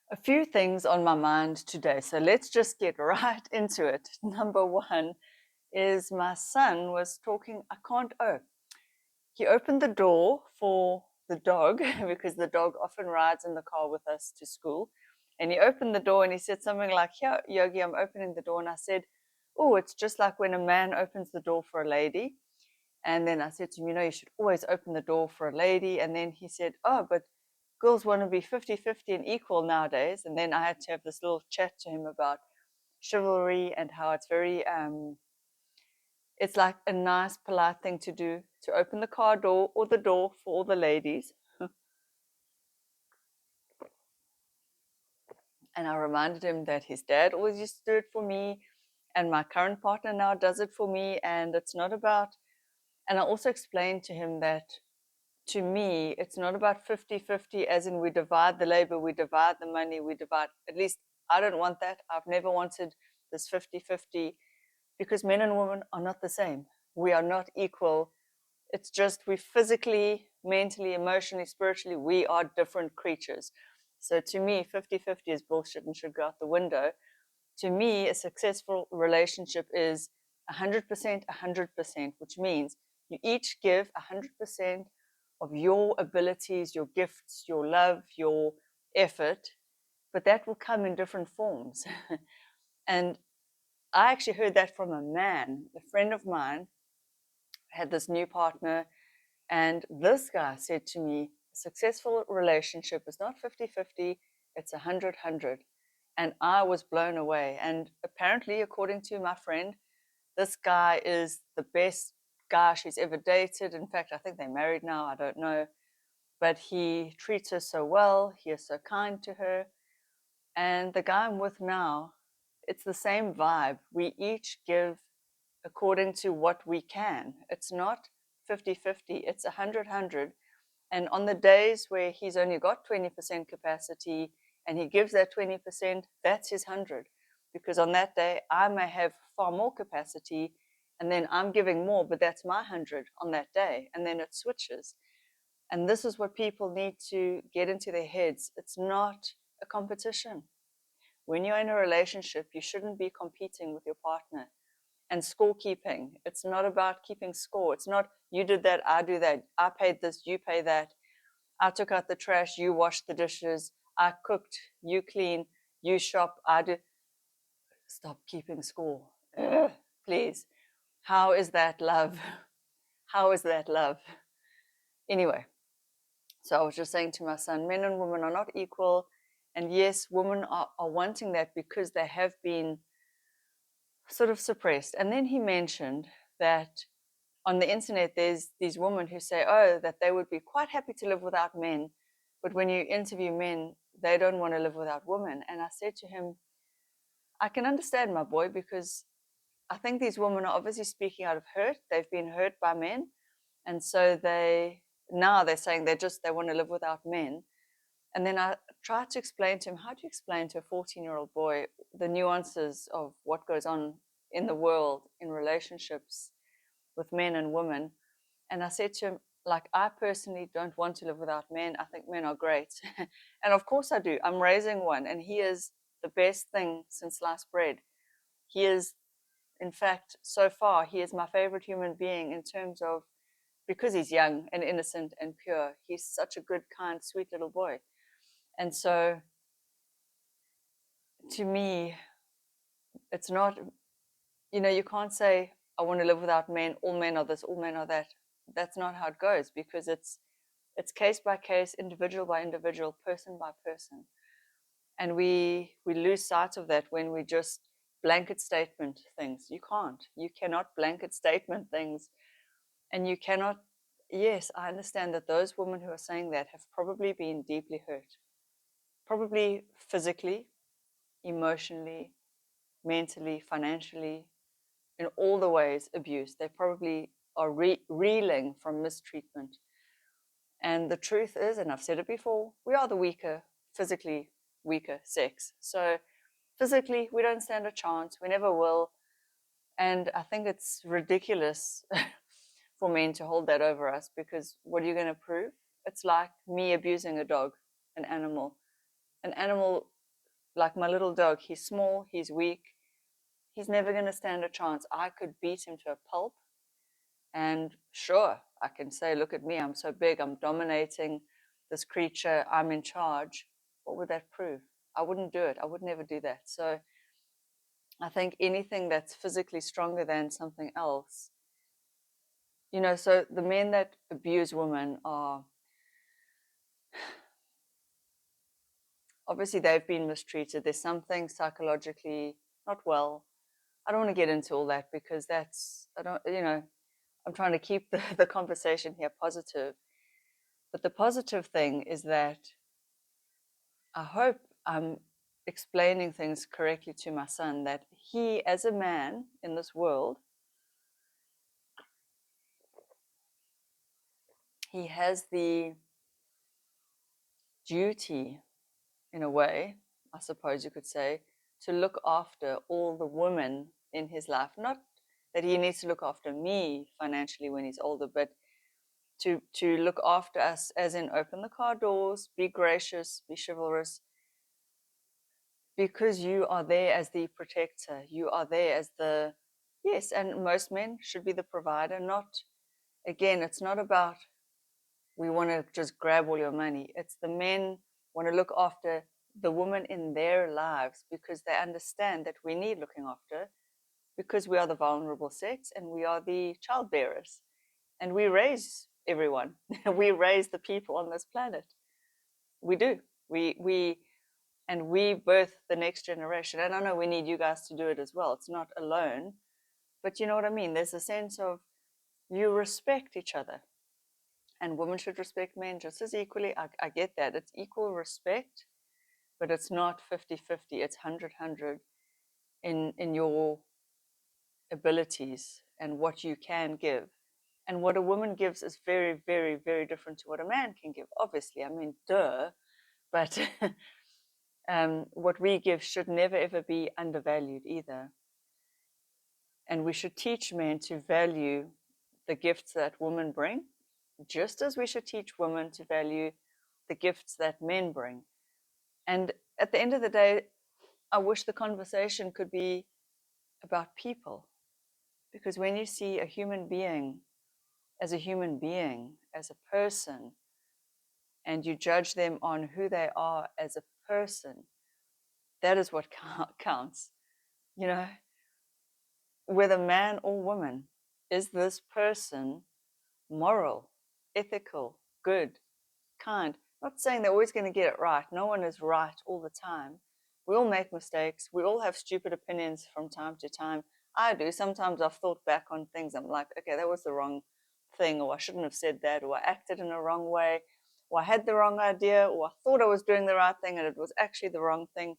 A few things on my mind today, so let's just get right into it. Number one is my son was talking. He opened the door for the dog because the dog often rides in the car with us to school. And he opened the door and he said something like, "Here, Yogi, I'm opening the door." And I said, "Oh, it's just like when a man opens the door for a lady." And then I said to him, you should always open the door for a lady. And then he said, "Oh, but girls want to be 50-50 and equal nowadays." And then I had to have this little chat to him about chivalry and how it's very, it's like a nice, polite thing to do to open the car door or the door for all the ladies. And I reminded him that his dad always used to do it for me, and my current partner now does it for me. And it's not about, and I also explained to him that to me, it's not about 50-50, as in we divide the labor, we divide the money, we divide, at least I don't want that. I've never wanted this 50-50 because men and women are not the same. We are not equal. It's just we physically, mentally, emotionally, spiritually, we are different creatures. So to me, 50-50 is bullshit and should go out the window. To me, a successful relationship is 100%, 100%, which means you each give 100% of your abilities, your gifts, your love, your effort, but that will come in different forms. And I actually heard that from a man. A friend of mine had this new partner, and this guy said to me, a successful relationship is not 50-50, it's 100-100. And I was blown away. And apparently, according to my friend, this guy is the best guy she's ever dated. In fact, I think they're married now, I don't know. But he treats her so well, he is so kind to her. And the guy I'm with now, it's the same vibe. We each give according to what we can. It's not 50-50, it's 100-100. And on the days where he's only got 20% capacity and he gives that 20%, that's his 100. Because on that day, I may have far more capacity and then I'm giving more, but that's my 100 on that day. And then it switches. And this is what people need to get into their heads. It's not a competition. When you're in a relationship, you shouldn't be competing with your partner. And scorekeeping, it's not about keeping score. It's not you did that, I do that, I paid this, you pay that, I took out the trash, you washed the dishes, I cooked, you clean, you shop, I do. Stop keeping score. Ugh, please. How is that love? How is that love? Anyway, so I was just saying to my son, men and women are not equal. And yes, women are wanting that because they have been sort of suppressed. And then he mentioned that on the internet, there's these women who say, oh, that they would be quite happy to live without men. But when you interview men, they don't want to live without women. And I said to him, I can understand, my boy, because I think these women are obviously speaking out of hurt. They've been hurt by men. And so they're saying they want to live without men. And then I tried to explain to him, how do you explain to a 14-year-old boy the nuances of what goes on in the world, in relationships with men and women? And I said to him, like, I personally don't want to live without men. I think men are great. And of course I do. I'm raising one, and he is the best thing since sliced bread. He is, in fact, so far, he is my favorite human being in terms of, because he's young and innocent and pure. He's such a good, kind, sweet little boy. And so to me, it's not, you can't say, I want to live without men, all men are this, all men are that. That's not how it goes, because it's case by case, individual by individual, person by person. And we lose sight of that when we just blanket statement things. You cannot blanket statement things. And you cannot, yes, I understand that those women who are saying that have probably been deeply hurt, probably physically, emotionally, mentally, financially, in all the ways abused. They probably are reeling from mistreatment. And the truth is, and I've said it before, we are the weaker, physically weaker sex. So physically, we don't stand a chance. We never will. And I think it's ridiculous for men to hold that over us, because what are you going to prove? It's like me abusing a dog, an animal. An animal like my little dog, he's small, he's weak, he's never going to stand a chance. I could beat him to a pulp. And sure, I can say, look at me, I'm so big, I'm dominating this creature, I'm in charge. What would that prove? I wouldn't do it. I would never do that. So I think anything that's physically stronger than something else, so the men that abuse women are obviously they've been mistreated. There's something psychologically not well. I don't want to get into all that because I'm trying to keep the conversation here positive. But the positive thing is that I hope I'm explaining things correctly to my son, that he, as a man in this world, he has the duty, in a way, I suppose you could say, to look after all the women in his life. Not that he needs to look after me financially when he's older, but to look after us, as in open the car doors, be gracious, be chivalrous, because you are there as the protector. You are there as the, yes, and most men should be the provider. Not, again, it's not about we want to just grab all your money. It's the men want to look after the woman in their lives because they understand that we need looking after, because we are the vulnerable sex and we are the child bearers and we raise everyone. We raise the people on this planet. We do. We birth the next generation. And I know we need you guys to do it as well. It's not alone. But you know what I mean? There's a sense of you respect each other. And women should respect men just as equally. I get that. It's equal respect, but it's not 50-50. It's 100-100 in your abilities and what you can give. And what a woman gives is very, very, very different to what a man can give, obviously. I mean, duh. But what we give should never, ever be undervalued either. And we should teach men to value the gifts that women bring, just as we should teach women to value the gifts that men bring. And at the end of the day, I wish the conversation could be about people. Because when you see a human being, as a person, and you judge them on who they are as a person, that is what counts. You know, whether man or woman, is this person moral, ethical, good, kind? Not saying they're always going to get it right. No one is right all the time. We all make mistakes. We all have stupid opinions from time to time. I do. Sometimes I've thought back on things. I'm like, okay, that was the wrong thing, or I shouldn't have said that, or I acted in a wrong way, or I had the wrong idea, or I thought I was doing the right thing and it was actually the wrong thing.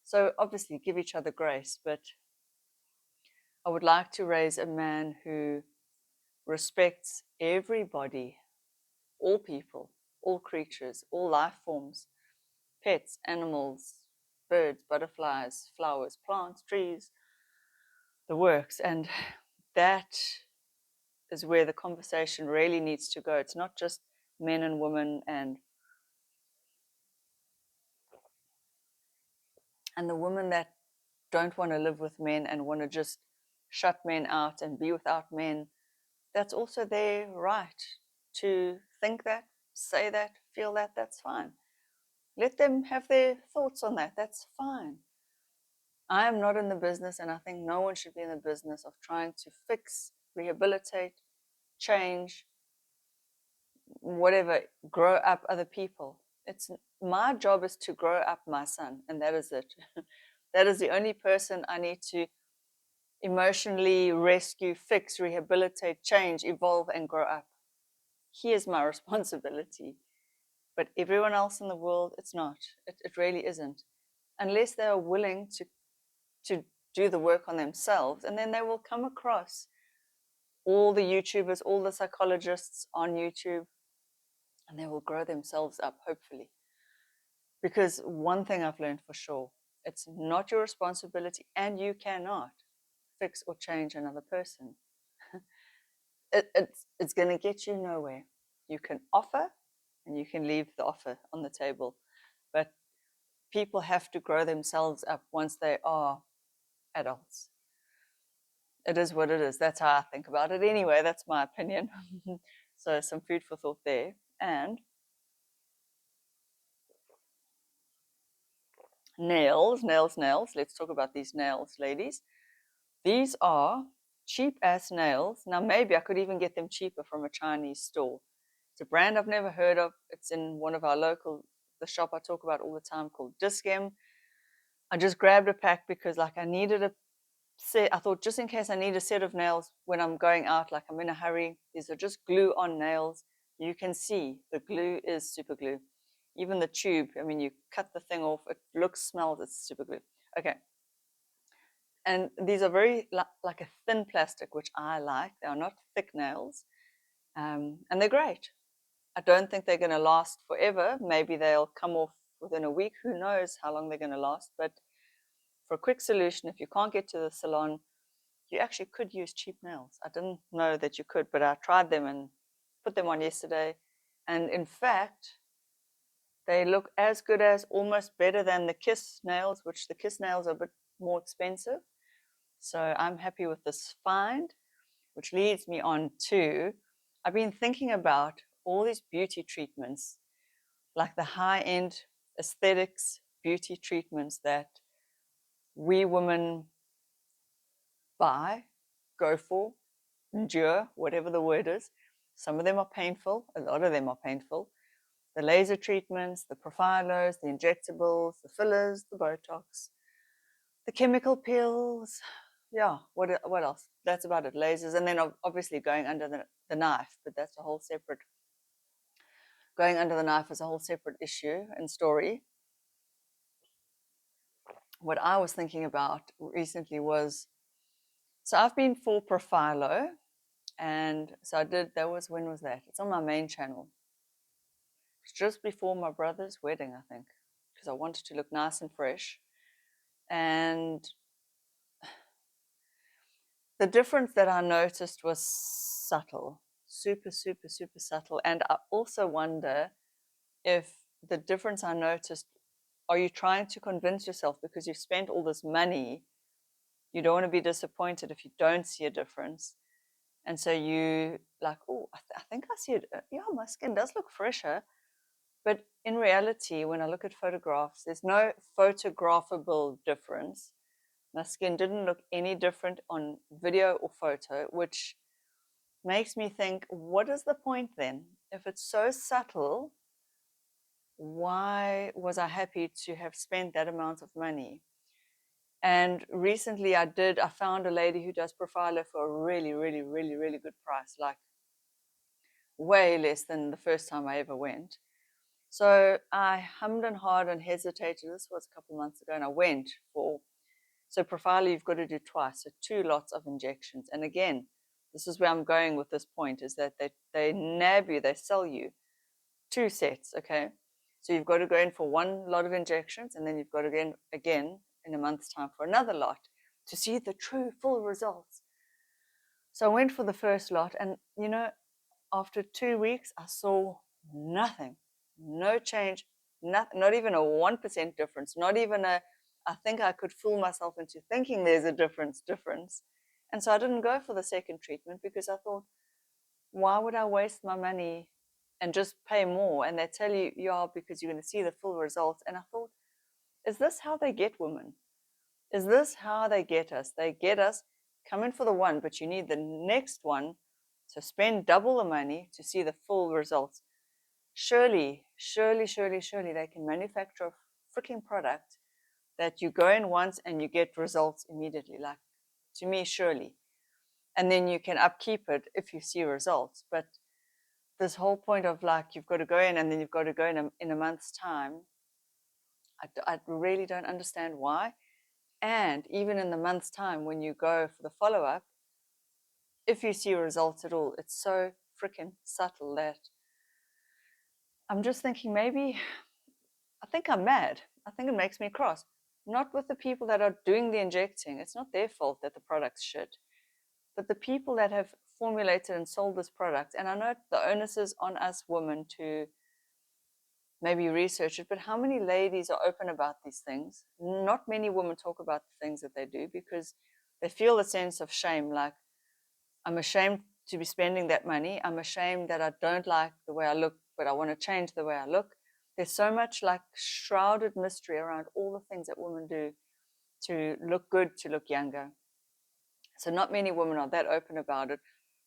So obviously give each other grace, but I would like to raise a man who respects everybody, all people, all creatures, all life forms, pets, animals, birds, butterflies, flowers, plants, trees, the works. And that is where the conversation really needs to go. It's not just men and women and the women that don't want to live with men and want to just shut men out and be without men. That's also their right to think that, say that, feel that. That's fine. Let them have their thoughts on that. That's fine. I am not in the business, and I think no one should be in the business of trying to fix, rehabilitate, change, whatever, grow up other people. It's my job is to grow up my son, and that is it. That is the only person I need to emotionally rescue, fix, rehabilitate, change, evolve, and grow up. He is my responsibility. But everyone else in the world, it's not. It really isn't. Unless they are willing to do the work on themselves, and then they will come across all the YouTubers, all the psychologists on YouTube, and they will grow themselves up, hopefully. Because one thing I've learned for sure, it's not your responsibility, and you cannot fix or change another person. It's going to get you nowhere. You can offer, and you can leave the offer on the table, but people have to grow themselves up once they are adults. It is what it is. That's how I think about it. Anyway, that's my opinion. So some food for thought there. And nails, nails, nails. Let's talk about these nails, ladies. These are cheap ass nails. Now, maybe I could even get them cheaper from a Chinese store. It's a brand I've never heard of. It's in one of our local, the shop I talk about all the time called Discam. I just grabbed a pack because, like, I needed a set. I thought just in case I need a set of nails when I'm going out, like I'm in a hurry. These are just glue on nails. You can see the glue is super glue. Even the tube, I mean, you cut the thing off, it looks, smells, it's super glue. Okay. And these are very like a thin plastic, which I like. They are not thick nails, and they're great. I don't think they're going to last forever. Maybe they'll come off within a week. Who knows how long they're going to last? But for a quick solution, if you can't get to the salon, you actually could use cheap nails. I didn't know that you could, but I tried them and put them on yesterday. And in fact, they look as good as, almost better than the Kiss nails, which the Kiss nails are a bit more expensive. So I'm happy with this find, which leads me on to, I've been thinking about all these beauty treatments, like the high-end aesthetics beauty treatments that we women buy, go for, endure, whatever the word is. Some of them are painful, a lot of them are painful. The laser treatments, the Profilos, the injectables, the fillers, the Botox, the chemical peels. Yeah, what else? That's about it. Lasers, and then obviously going under the knife, but that's a whole separate. Going under the knife is a whole separate issue and story. What I was thinking about recently was, so I've been for Profhilo, and so I did. That was, when was that? It's on my main channel. It's just before my brother's wedding, I think, because I wanted to look nice and fresh. And the difference that I noticed was subtle, super, super, super subtle. And I also wonder if the difference I noticed, are you trying to convince yourself because you've spent all this money, you don't want to be disappointed if you don't see a difference? And so you like, oh, I think I see it. Yeah, my skin does look fresher. But in reality, when I look at photographs, there's no photographable difference. My skin didn't look any different on video or photo, which makes me think, what is the point then? If it's so subtle, why was I happy to have spent that amount of money? And recently I found a lady who does Profhilo for a really, really, really, really good price, like way less than the first time I ever went. So I hummed and hawed and hesitated. This was a couple of months ago, and I went for. So Profhilo, you've got to do twice, so 2 lots of injections. And again, this is where I'm going with this point: is that they nab you, they sell you 2 sets. Okay, so you've got to go in for 1 lot of injections, and then you've got to go in again in a month's time for another lot to see the true full results. So I went for the first lot, and after 2 weeks, I saw nothing, no change, not even a 1% difference, not even I think I could fool myself into thinking there's a difference. And so I didn't go for the second treatment because I thought, why would I waste my money and just pay more? And they tell you, yeah, because you're going to see the full results. And I thought, is this how they get women? Is this how they get us? They get us, come in for the one, but you need the next one. So spend double the money to see the full results. Surely, surely, surely, surely they can manufacture a freaking product that you go in once and you get results immediately. Like, to me, surely. And then you can upkeep it if you see results. But this whole point of like, you've got to go in and then you've got to go in a month's time, I really don't understand why. And even in the month's time, when you go for the follow up, if you see results at all, it's so freaking subtle that I'm just thinking, maybe I think I'm mad. I think it makes me cross. Not with the people that are doing the injecting. It's not their fault that the product's shit. But the people that have formulated and sold this product, and I know the onus is on us women to maybe research it. But how many ladies are open about these things? Not many women talk about the things that they do because they feel a sense of shame, like, I'm ashamed to be spending that money. I'm ashamed that I don't like the way I look, but I want to change the way I look. There's so much like shrouded mystery around all the things that women do to look good, to look younger. So not many women are that open about it.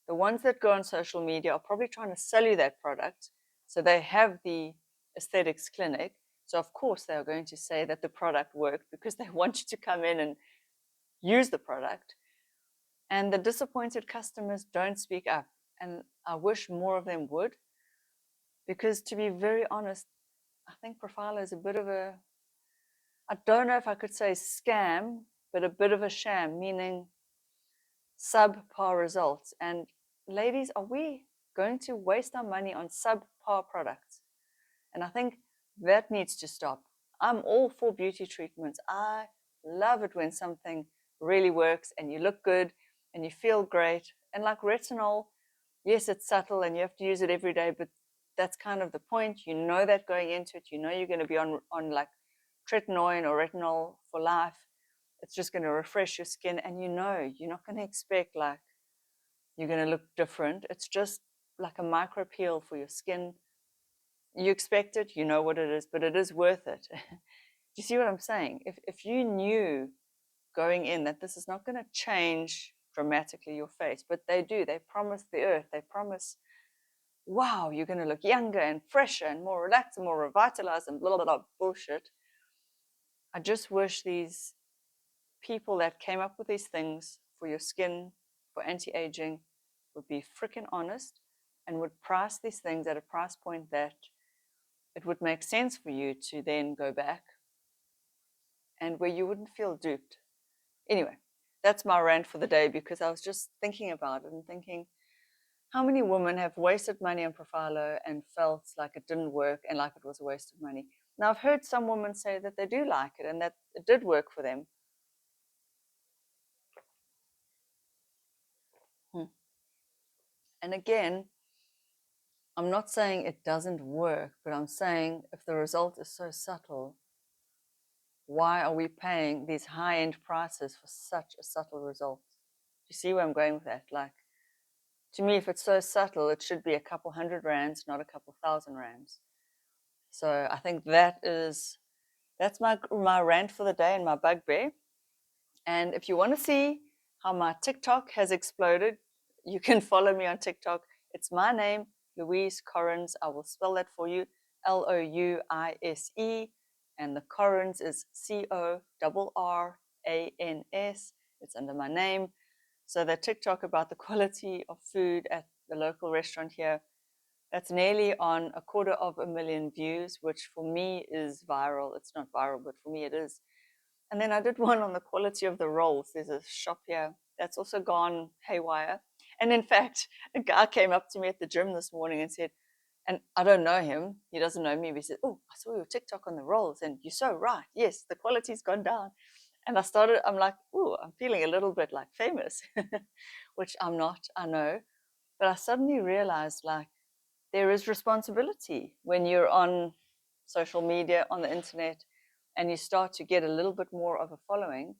The ones that go on social media are probably trying to sell you that product. So they have the aesthetics clinic. So of course they are going to say that the product worked because they want you to come in and use the product. And the disappointed customers don't speak up. And I wish more of them would, because to be very honest, I think Profhilo is a bit of a, I don't know if I could say scam, but a bit of a sham, meaning subpar results. And ladies, are we going to waste our money on subpar products? And I think that needs to stop. I'm all for beauty treatments. I love it when something really works and you look good and you feel great. And like retinol, yes, it's subtle and you have to use it every day, but that's kind of the point. You know that going into it, you know you're going to be on like tretinoin or retinol for life. It's just going to refresh your skin, and you know you're not going to expect like you're going to look different. It's just like a micro peel for your skin. You expect it, you know what it is, but it is worth it. Do you see what I'm saying? If you knew going in that this is not going to change dramatically your face, but they do, they promise the earth, they promise, wow, you're going to look younger and fresher and more relaxed and more revitalized and blah, blah, blah bullshit. I just wish these people that came up with these things for your skin, for anti-aging, would be freaking honest and would price these things at a price point that it would make sense for you to then go back and where you wouldn't feel duped. Anyway, that's my rant for the day, because I was just thinking about it and thinking, how many women have wasted money on Profhilo and felt like it didn't work and like it was a waste of money? Now, I've heard some women say that they do like it and that it did work for them. And again, I'm not saying it doesn't work, but I'm saying if the result is so subtle, why are we paying these high-end prices for such a subtle result? Do you see where I'm going with that? Like, to me, if it's so subtle, it should be a couple hundred rands, not a couple thousand rands. So I think that's my rant for the day and my bugbear. And if you want to see how my TikTok has exploded, you can follow me on TikTok. It's my name, Louise Corrins. I will spell that for you, Louise, and the Corrins is Corrans. It's under my name. So the TikTok about the quality of food at the local restaurant here, that's nearly on 250,000 views, which for me is viral. It's not viral, but for me it is. And then I did one on the quality of the rolls. There's a shop here that's also gone haywire. And in fact, a guy came up to me at the gym this morning and said, and I don't know him, he doesn't know me, but he said, "Oh, I saw your TikTok on the rolls, and you're so right. Yes, the quality's gone down." And I'm like, "Oh, I'm feeling a little bit like famous," which I'm not, I know. But I suddenly realized like there is responsibility when you're on social media, on the internet, and you start to get a little bit more of a following.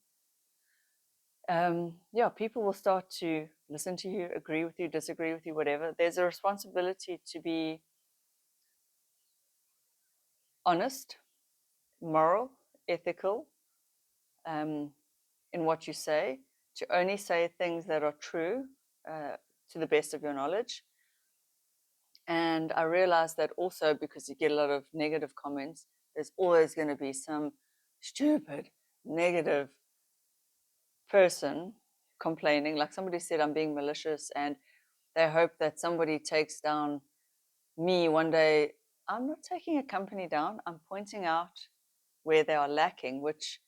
Yeah, people will start to listen to you, agree with you, disagree with you, whatever. There's a responsibility to be honest, moral, ethical, um, in what you say, to only say things that are true, uh, to the best of your knowledge. And I realized that also because you get a lot of negative comments, there's always going to be some stupid, negative person complaining. Like somebody said, I'm being malicious, and they hope that somebody takes down me one day. I'm not taking a company down. I'm pointing out where they are lacking, which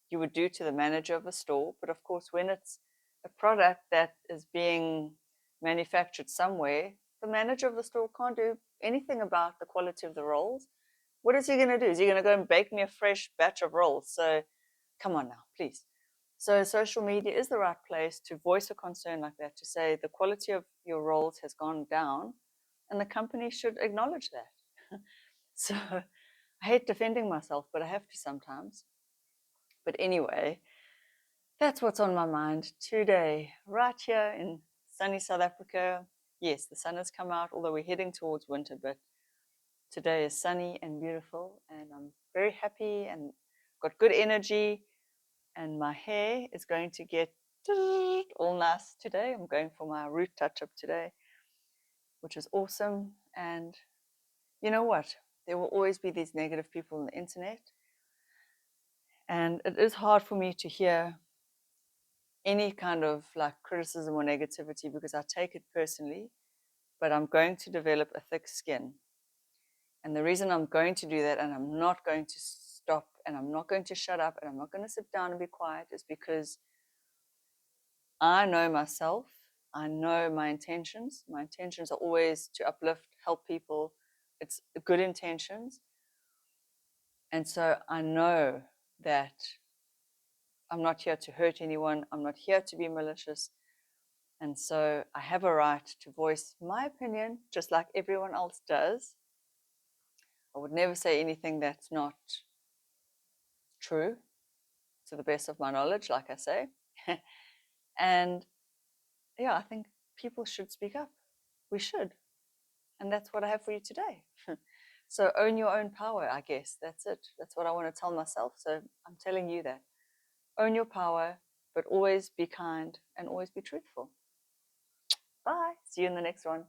you would do to the manager of a store. But of course, when it's a product that is being manufactured somewhere, the manager of the store can't do anything about the quality of the rolls. What is he going to do? Is he going to go and bake me a fresh batch of rolls? So come on now, please. So social media is the right place to voice a concern like that, to say the quality of your rolls has gone down, and the company should acknowledge that. So I hate defending myself, but I have to sometimes. But anyway, that's what's on my mind today, right here in sunny South Africa. Yes, the sun has come out, although we're heading towards winter, but today is sunny and beautiful, and I'm very happy and got good energy. And my hair is going to get all nice today. I'm going for my root touch up today, which is awesome. And you know what? There will always be these negative people on the internet. And it is hard for me to hear any kind of like criticism or negativity because I take it personally, but I'm going to develop a thick skin. And the reason I'm going to do that and I'm not going to stop and I'm not going to shut up and I'm not going to sit down and be quiet is because I know myself. I know my intentions. My intentions are always to uplift, help people. It's good intentions. And so I know that I'm not here to hurt anyone. I'm not here to be malicious. And so I have a right to voice my opinion just like everyone else does. I would never say anything that's not true to the best of my knowledge, like I say. And yeah, I think people should speak up. We should. And that's what I have for you today. So own your own power, I guess. That's it. That's what I want to tell myself. So I'm telling you that. Own your power, but always be kind and always be truthful. Bye. See you in the next one.